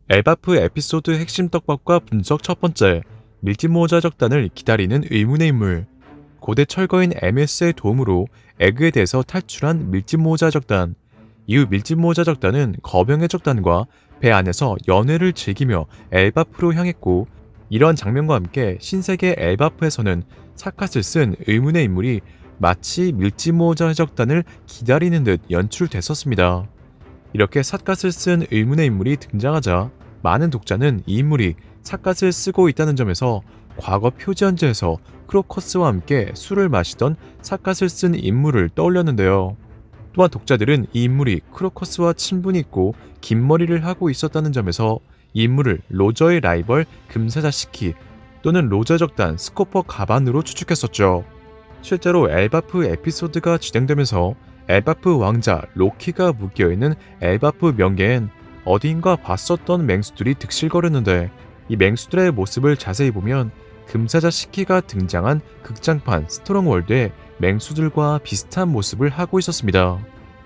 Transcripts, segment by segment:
엘바프 에피소드 핵심 떡밥과 분석 첫 번째, 밀짚모자 적단을 기다리는 의문의 인물. 고대 철거인 MS의 도움으로 에그에 대해서 탈출한 밀짚모자 적단. 이후 밀짚모자 적단은 거병의 적단과 배 안에서 연회를 즐기며 엘바프로 향했고, 이러한 장면과 함께 신세계 엘바프에서는 사카스를 쓴 의문의 인물이 마치 밀짚모자 적단을 기다리는 듯 연출됐었습니다. 이렇게 삿갓을 쓴 의문의 인물이 등장하자 많은 독자는 이 인물이 삿갓을 쓰고 있다는 점에서 과거 표지연재에서 크로커스와 함께 술을 마시던 삿갓을 쓴 인물을 떠올렸는데요. 또한 독자들은 이 인물이 크로커스와 친분이 있고 긴 머리를 하고 있었다는 점에서 이 인물을 로저의 라이벌 금사자 시키 또는 로저 적단 스코퍼 가반으로 추측했었죠. 실제로 엘바프 에피소드가 진행되면서 엘바프 왕자 로키가 묶여있는 엘바프 명계엔 어디인가 봤었던 맹수들이 득실거렸는데, 이 맹수들의 모습을 자세히 보면 금사자 시키가 등장한 극장판 스트롱월드의 맹수들과 비슷한 모습을 하고 있었습니다.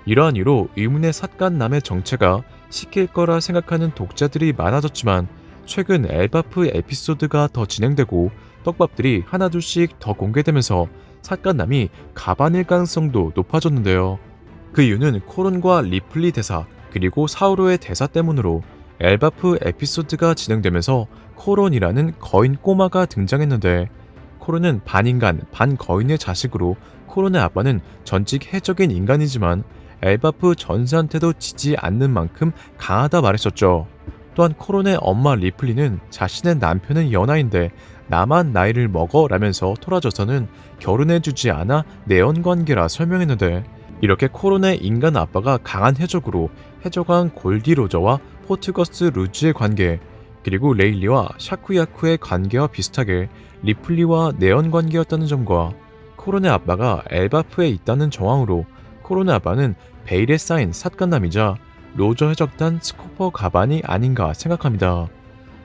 이러한 이유로 의문의 삿갓남의 정체가 시키일 거라 생각하는 독자들이 많아졌지만, 최근 엘바프 에피소드가 더 진행되고 떡밥들이 하나둘씩 더 공개되면서 삿갓남이 가반일 가능성도 높아졌는데요. 그 이유는 코론과 리플리 대사 그리고 사우로의 대사 때문으로 엘바프 에피소드가 진행되면서 코론이라는 거인 꼬마가 등장했는데, 코론은 반인간 반거인의 자식으로 코론의 아빠는 전직 해적인 인간이지만 엘바프 전사한테도 지지 않는 만큼 강하다 말했었죠. 또한 코론의 엄마 리플리는 자신의 남편은 연하인데 나만 나이를 먹어 라면서 토라져서는 결혼해주지 않아 내연관계라 설명했는데, 이렇게 코론의 인간 아빠가 강한 해적으로 해적왕 골디로저와 포트거스 루즈의 관계, 그리고 레일리와 샤쿠야쿠의 관계와 비슷하게 리플리와 내연관계였다는 점과 코론의 아빠가 엘바프에 있다는 정황으로 코론의 아빠는 베일에 쌓인 삿갓남이자 로저 해적단 스코퍼 가반이 아닌가 생각합니다.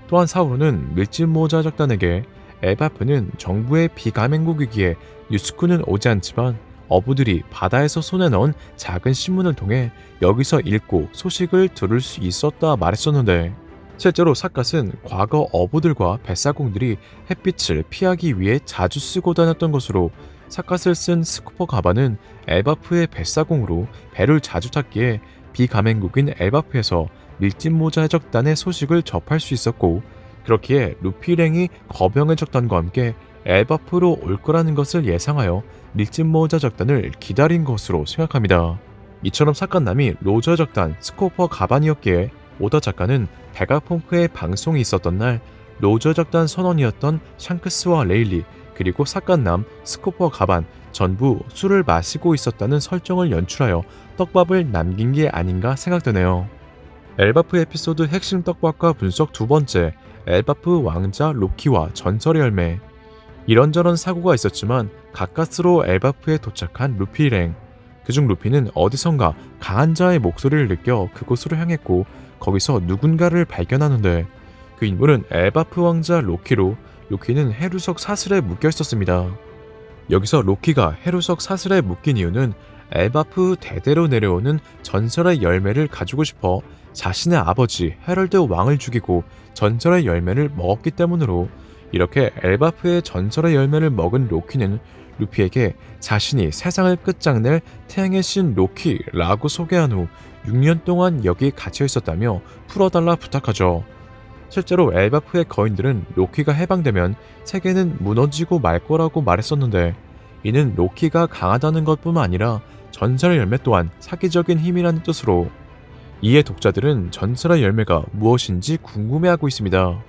또한 사우로는 밀짚모자 적단에게 엘바프는 정부의 비가맹국이기에 뉴스쿠는 오지 않지만 어부들이 바다에서 손에 넣은 작은 신문을 통해 여기서 읽고 소식을 들을 수 있었다 말했었는데, 실제로 삿갓은 과거 어부들과 뱃사공들이 햇빛을 피하기 위해 자주 쓰고 다녔던 것으로 삿갓을 쓴 스코퍼 가반은 엘바프의 뱃사공으로 배를 자주 탔기에 비가맹국인 엘바프에서 밀짚모자 해적단의 소식을 접할 수 있었고, 그렇기에 루피랭이 거병의 적단과 함께 엘바프로 올 거라는 것을 예상하여 밀짚모자 적단을 기다린 것으로 생각합니다. 이처럼 삿갓남이 로저 적단 스코퍼 가반이었기에 오더 작가는 베가펑크의 방송이 있었던 날 로저 적단 선원이었던 샹크스와 레일리 그리고 삿갓남 스코퍼 가반 전부 술을 마시고 있었다는 설정을 연출하여 떡밥을 남긴 게 아닌가 생각되네요. 엘바프 에피소드 핵심 떡밥과 분석 두 번째, 엘바프 왕자 로키와 전설의 열매. 이런저런 사고가 있었지만 가까스로 엘바프에 도착한 루피 일행. 그중 루피는 어디선가 강한 자의 목소리를 느껴 그곳으로 향했고, 거기서 누군가를 발견하는데 그 인물은 엘바프 왕자 로키로, 로키는 해루석 사슬에 묶여 있었습니다. 여기서 로키가 해루석 사슬에 묶인 이유는 엘바프 대대로 내려오는 전설의 열매를 가지고 싶어 자신의 아버지 헤럴드 왕을 죽이고 전설의 열매를 먹었기 때문으로, 이렇게 엘바프의 전설의 열매를 먹은 로키는 루피에게 자신이 세상을 끝장낼 태양의 신 로키라고 소개한 후 6년 동안 여기 갇혀 있었다며 풀어달라 부탁하죠. 실제로 엘바프의 거인들은 로키가 해방되면 세계는 무너지고 말 거라고 말했었는데, 이는 로키가 강하다는 것뿐만 아니라 전설의 열매 또한 사기적인 힘이라는 뜻으로, 이에 독자들은 전설의 열매가 무엇인지 궁금해하고 있습니다.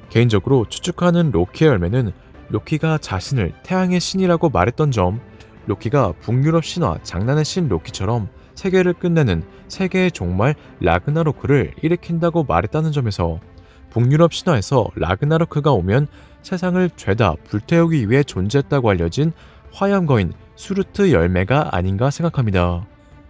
개인적으로 추측하는 로키의 열매는 로키가 자신을 태양의 신이라고 말했던 점, 로키가 북유럽 신화 장난의 신 로키처럼 세계를 끝내는 세계의 종말 라그나로크를 일으킨다고 말했다는 점에서, 북유럽 신화에서 라그나로크가 오면 세상을 죄다 불태우기 위해 존재했다고 알려진 화염거인 수르트 열매가 아닌가 생각합니다.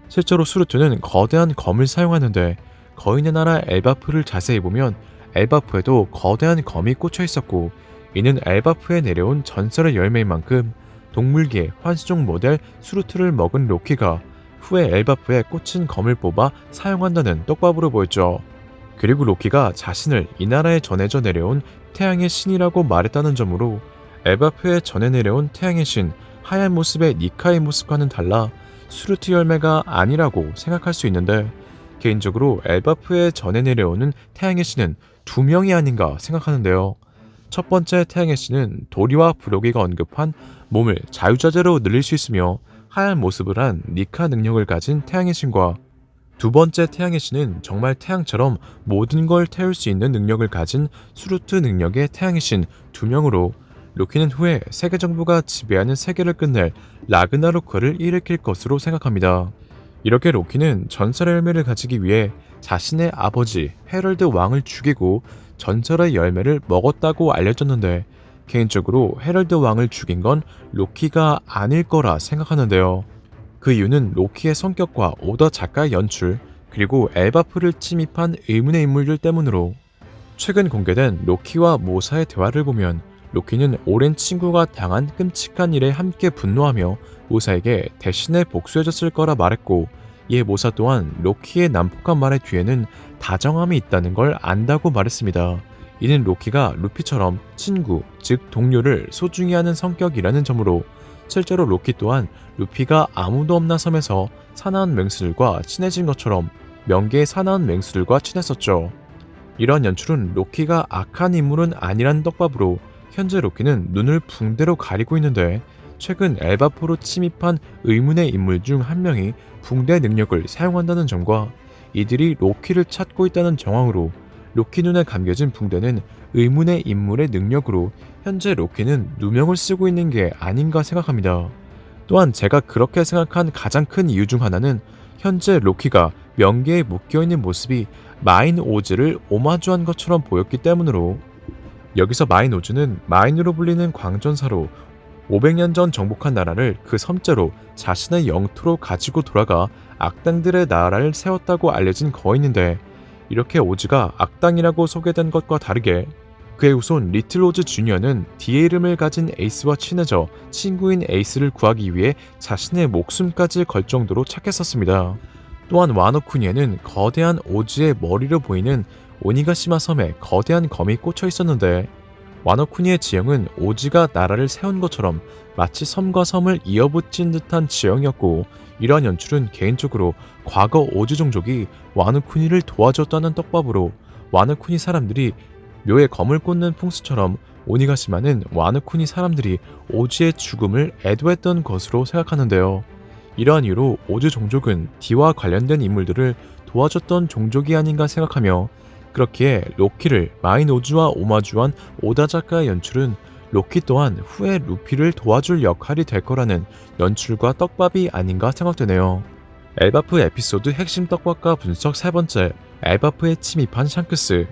실제로 수르트는 거대한 검을 사용하는데, 거인의 나라 엘바프를 자세히 보면 엘바프에도 거대한 검이 꽂혀 있었고, 이는 엘바프에 내려온 전설의 열매인 만큼 동물계의 환수종 모델 수르트를 먹은 로키가 후에 엘바프에 꽂힌 검을 뽑아 사용한다는 떡밥으로 보였죠. 그리고 로키가 자신을 이 나라에 전해져 내려온 태양의 신이라고 말했다는 점으로 엘바프에 전해 내려온 태양의 신 하얀 모습의 니카의 모습과는 달라 수르트 열매가 아니라고 생각할 수 있는데, 개인적으로 엘바프에 전해 내려오는 태양의 신은 두 명이 아닌가 생각하는데요. 첫 번째 태양의 신은 도리와 브로기가 언급한 몸을 자유자재로 늘릴 수 있으며 하얀 모습을 한 니카 능력을 가진 태양의 신과, 두 번째 태양의 신은 정말 태양처럼 모든 걸 태울 수 있는 능력을 가진 수루트 능력의 태양의 신 두 명으로 로키는 후에 세계 정부가 지배하는 세계를 끝낼 라그나로크를 일으킬 것으로 생각합니다. 이렇게 로키는 전설의 열매를 가지기 위해 자신의 아버지 헤럴드 왕을 죽이고 전설의 열매를 먹었다고 알려졌는데, 개인적으로 헤럴드 왕을 죽인 건 로키가 아닐 거라 생각하는데요. 그 이유는 로키의 성격과 오더 작가의 연출, 그리고 엘바프를 침입한 의문의 인물들 때문으로, 최근 공개된 로키와 모사의 대화를 보면 로키는 오랜 친구가 당한 끔찍한 일에 함께 분노하며 모사에게 대신에 복수해줬을 거라 말했고, 이에 모사 또한 로키의 난폭한 말의 뒤에는 다정함이 있다는 걸 안다고 말했습니다. 이는 로키가 루피처럼 친구, 즉 동료를 소중히 하는 성격이라는 점으로, 실제로 로키 또한 루피가 아무도 없나 섬에서 사나운 맹수들과 친해진 것처럼 명계의 사나운 맹수들과 친했었죠. 이러한 연출은 로키가 악한 인물은 아니라는 떡밥으로 현재 로키는 눈을 붕대로 가리고 있는데, 최근 엘바프로 침입한 의문의 인물 중 한 명이 붕대 능력을 사용한다는 점과 이들이 로키를 찾고 있다는 정황으로 로키 눈에 감겨진 붕대는 의문의 인물의 능력으로 현재 로키는 누명을 쓰고 있는 게 아닌가 생각합니다. 또한 제가 그렇게 생각한 가장 큰 이유 중 하나는 현재 로키가 명계에 묶여있는 모습이 마인 오즈를 오마주한 것처럼 보였기 때문으로, 여기서 마인 오즈는 마인으로 불리는 광전사로 500년 전 정복한 나라를 그 섬째로 자신의 영토로 가지고 돌아가 악당들의 나라를 세웠다고 알려진 거인인데, 이렇게 오즈가 악당이라고 소개된 것과 다르게 그의 후손 리틀 오즈 주니어는 D의 이름을 가진 에이스와 친해져 친구인 에이스를 구하기 위해 자신의 목숨까지 걸 정도로 착했었습니다. 또한 와노쿠니에는 거대한 오즈의 머리로 보이는 오니가시마 섬에 거대한 검이 꽂혀 있었는데, 와노쿠니의 지형은 오즈가 나라를 세운 것처럼 마치 섬과 섬을 이어붙인 듯한 지형이었고, 이러한 연출은 개인적으로 과거 오즈 종족이 와노쿠니를 도와줬다는 떡밥으로 와노쿠니 사람들이 묘에 검을 꽂는 풍수처럼 오니가시마는 와노쿠니 사람들이 오즈의 죽음을 애도했던 것으로 생각하는데요. 이러한 이유로 오즈 종족은 D와 관련된 인물들을 도와줬던 종족이 아닌가 생각하며, 그렇기에 로키를 마인 오즈와 오마주한 오다 작가의 연출은 로키 또한 후에 루피를 도와줄 역할이 될 거라는 연출과 떡밥이 아닌가 생각되네요. 엘바프 에피소드 핵심 떡밥과 분석 세 번째, 엘바프에 침입한 샹크스.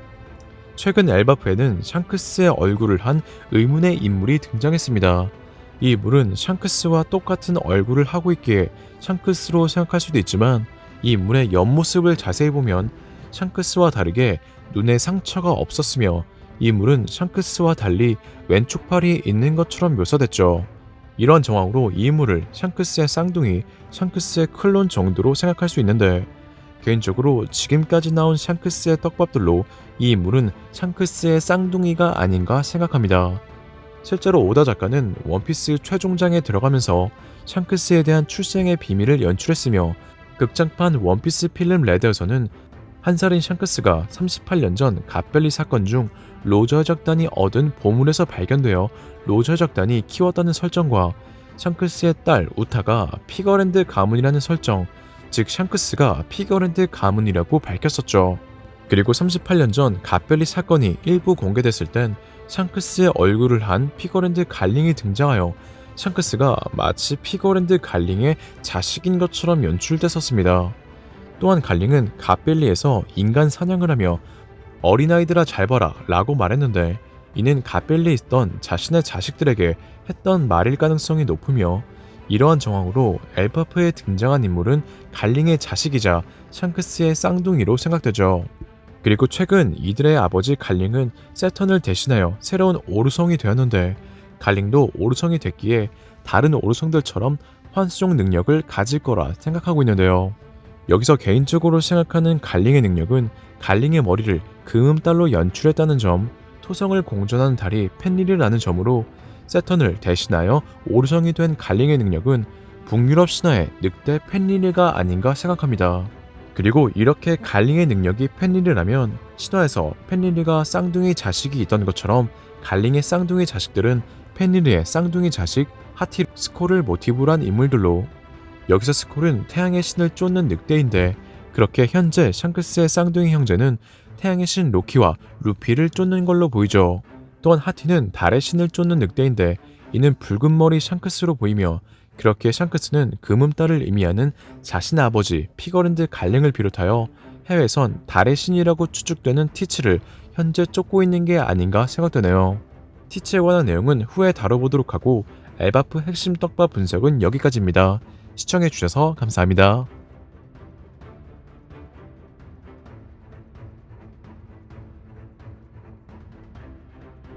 최근 엘바프에는 샹크스의 얼굴을 한 의문의 인물이 등장했습니다. 이 인물은 샹크스와 똑같은 얼굴을 하고 있기에 샹크스로 생각할 수도 있지만, 이 인물의 옆모습을 자세히 보면 샹크스와 다르게 눈에 상처가 없었으며, 이 인물은 샹크스와 달리 왼쪽 팔이 있는 것처럼 묘사됐죠. 이러한 정황으로 이 인물을 샹크스의 쌍둥이, 샹크스의 클론 정도로 생각할 수 있는데, 개인적으로 지금까지 나온 샹크스의 떡밥들로 이 인물은 샹크스의 쌍둥이가 아닌가 생각합니다. 실제로 오다 작가는 원피스 최종장에 들어가면서 샹크스에 대한 출생의 비밀을 연출했으며, 극장판 원피스 필름 레드에서는 한 살인 샹크스가 38년 전 갓벨리 사건 중 로저 해적단이 얻은 보물에서 발견되어 로저 해적단이 키웠다는 설정과 샹크스의 딸 우타가 피거랜드 가문이라는 설정, 즉 샹크스가 피거랜드 가문이라고 밝혔었죠. 그리고 38년 전 갓벨리 사건이 일부 공개됐을 땐 샹크스의 얼굴을 한 피거랜드 갈링이 등장하여 샹크스가 마치 피거랜드 갈링의 자식인 것처럼 연출됐었습니다. 또한 갈링은 갓벨리에서 인간 사냥을 하며 어린아이들아 잘 봐라 라고 말했는데, 이는 갓벨리에 있던 자신의 자식들에게 했던 말일 가능성이 높으며, 이러한 정황으로 엘바프에 등장한 인물은 갈링의 자식이자 샹크스의 쌍둥이로 생각되죠. 그리고 최근 이들의 아버지 갈링은 세턴을 대신하여 새로운 오르성이 되었는데, 갈링도 오르성이 됐기에 다른 오르성들처럼 환수종 능력을 가질 거라 생각하고 있는데요. 여기서 개인적으로 생각하는 갈링의 능력은 갈링의 머리를 금음달로 연출했다는 점, 토성을 공전하는 달이 펜릴이라는 점으로 세턴을 대신하여 오르성이 된 갈링의 능력은 북유럽 신화의 늑대 펜릴이가 아닌가 생각합니다. 그리고 이렇게 갈링의 능력이 펜릴이라면 신화에서 펜릴이가 쌍둥이 자식이 있던 것처럼 갈링의 쌍둥이 자식들은 펜릴이의 쌍둥이 자식 하티 스콜을 모티브로 한 인물들로, 여기서 스콜은 태양의 신을 쫓는 늑대인데 그렇게 현재 샹크스의 쌍둥이 형제는 태양의 신 로키와 루피를 쫓는 걸로 보이죠. 또한 하티는 달의 신을 쫓는 늑대인데 이는 붉은 머리 샹크스로 보이며, 그렇게 샹크스는 금음달을 의미하는 자신의 아버지 피거랜드 갈링을 비롯하여 해외선 달의 신이라고 추측되는 티츠를 현재 쫓고 있는 게 아닌가 생각되네요. 티츠에 관한 내용은 후에 다뤄보도록 하고 엘바프 핵심 떡밥 분석은 여기까지입니다. 시청해주셔서 감사합니다.